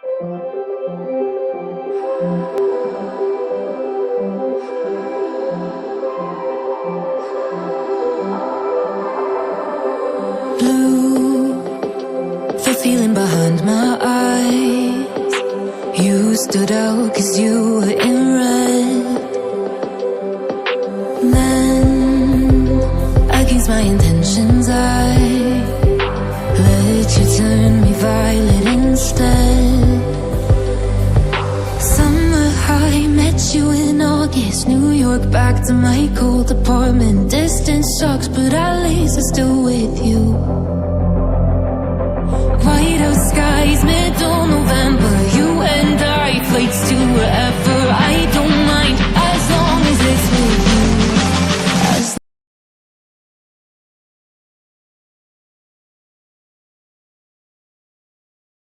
Blue, the feeling behind my eyes. You stood out 'cause you were in red. Then, against my intentions, I let you turn me violet instead. Summer high, met you in August. New York, back to my cold apartment. Distance sucks, but at least I'm still with you.